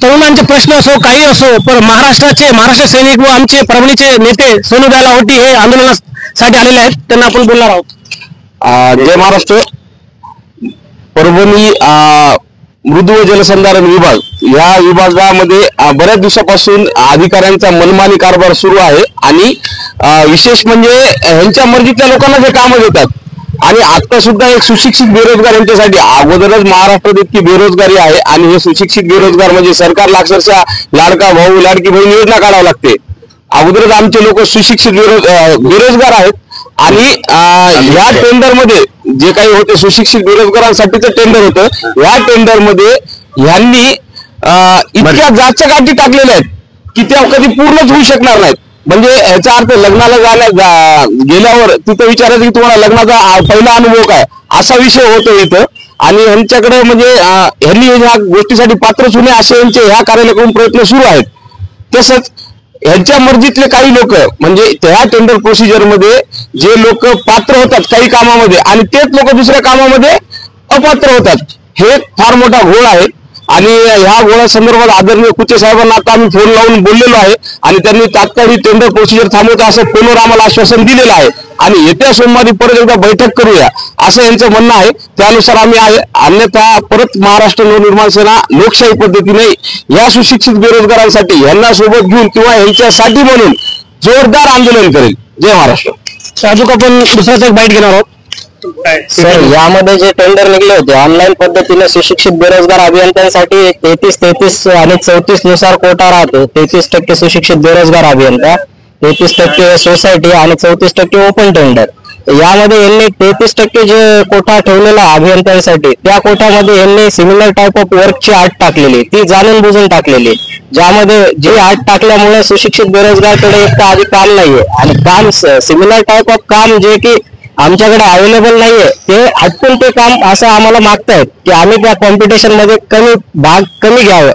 तरुणांचे प्रश्न असो काही असो, पण महाराष्ट्र सैनिक व आमचे परभणीचे नेते सोनूबाई लाहोटी हे आंदोलनासाठी आलेले आहेत, त्यांना आपण बोलणार आहोत. जय महाराष्ट्र. परभणी मृदू व जलसंधारण विभाग या विभागामध्ये बऱ्याच दिवसापासून अधिकाऱ्यांचा मनमानी कारभार सुरू आहे आणि विशेष म्हणजे ह्यांच्या मर्जीतल्या लोकांना जे कामं देतात. आणि आता सुद्धा एक सुशिक्षित बेरोजगार यांच्यासाठी अगोदरच महाराष्ट्रात इतकी बेरोजगारी आहे आणि हे सुशिक्षित बेरोजगार म्हणजे सरकारला अक्षरशः लाडका भाऊ लाडकी बहीण योजना काढावी लागते. अगोदरच आमचे लोक सुशिक्षित बेरोजगार आहेत आणि ह्या टेंडर मध्ये जे काही होते सुशिक्षित बेरोजगारांसाठीचं टेंडर होतं, या टेंडर मध्ये ह्यांनी इतक्या जातच्या गाठी टाकलेल्या आहेत की त्या कधी पूर्णच होऊ शकणार नाहीत. म्हणजे याचा अर्थ लग्नाला गेल्यावर तिथं विचारायचं की तुम्हाला लग्नाचा पहिला अनुभव काय, असा विषय होतो इथं. आणि ह्यांच्याकडे म्हणजे ह्यांनी ह्या गोष्टीसाठी पात्रच होणे असे यांचे ह्या कार्यालयाकडून प्रयत्न सुरू आहेत. तसंच ह्यांच्या मर्जीतले काही लोक म्हणजे त्या टेंडर प्रोसिजर मध्ये जे लोक पात्र होतात काही कामामध्ये आणि तेच लोक दुसऱ्या कामामध्ये अपात्र होतात, हे फार मोठा घोळ आहे. आणि ह्या घोळा संदर्भात आदरणीय कुचे साहेबांना आता आम्ही फोन लावून बोललेलो आहे आणि त्यांनी तात्काळ ही टेंडर प्रोसिजर थांबवतो असं फोनवर आम्हाला आश्वासन दिलेलं आहे आणि येत्या सोमवारी परत एकदा बैठक करूया असं यांचं म्हणणं आहे. त्यानुसार आम्ही आहे, अन्यथा परत महाराष्ट्र नवनिर्माण सेना लोकशाही पद्धतीने या सुशिक्षित बेरोजगारांसाठी यांना सोबत घेऊन किंवा यांच्यासाठी म्हणून जोरदार आंदोलन करेल. जय महाराष्ट्र. अजून आपण दुसराच एक बाईट घेणार आहोत. सर, यामध्ये जे टेंडर निघले होते ऑनलाईन पद्धतीने सुशिक्षित बेरोजगार अभियंत्यांसाठी 33 आणि 34 नुसार कोटा राहतो. 33% सुशिक्षित बेरोजगार अभियंता, 33% सोसायटी आणि 34% ओपन टेंडर. यामध्ये यांनी 33% जे कोटा ठेवलेला अभियंत्यांसाठी त्या कोटामध्ये यांनी सिमिलर टाईप ऑफ वर्कची अट टाकलेली, ती जाणून बुजून टाकलेली, ज्यामध्ये जी अट टाकल्यामुळे सुशिक्षित बेरोजगारकडे एक तर आधी काम नाहीये आणि काम सिमिलर टाईप ऑफ काम जे की आमच्याकडे अवेलेबल नाहीये ते हटकून ते काम असं आम्हाला मागतायत की आम्ही त्या कॉम्पिटिशन मध्ये कमी घ्यावं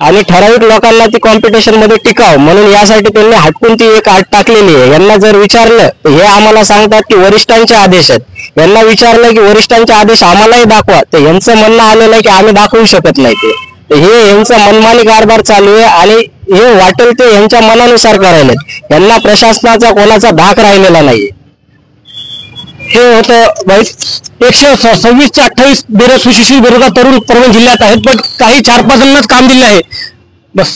आणि ठराविक लोकांना ती कॉम्पिटिशन मध्ये टिकावं म्हणून यासाठी त्यांनी हटकून ती एक अट टाकलेली आहे. यांना जर विचारलं तर हे आम्हाला सांगतात की वरिष्ठांचे आदेश आहेत. यांना विचारलं की वरिष्ठांचे आदेश आम्हालाही दाखवा, तर यांचं म्हणणं आलेलं आहे की आम्ही दाखवू शकत नाही. ते हे यांचा मनमानी कारभार चालू आहे आणि हे वाटेल ते यांच्या मनानुसार करायलेत. यांना प्रशासनाचा कोणाचा धाक राहिलेला नाहीये. हे होतं 126 ते 28 सुशिक्षित बेरोजगार तरुण परभणी जिल्ह्यात आहेत, पण काही 4-5 जणांनाच काम दिले आहे बस.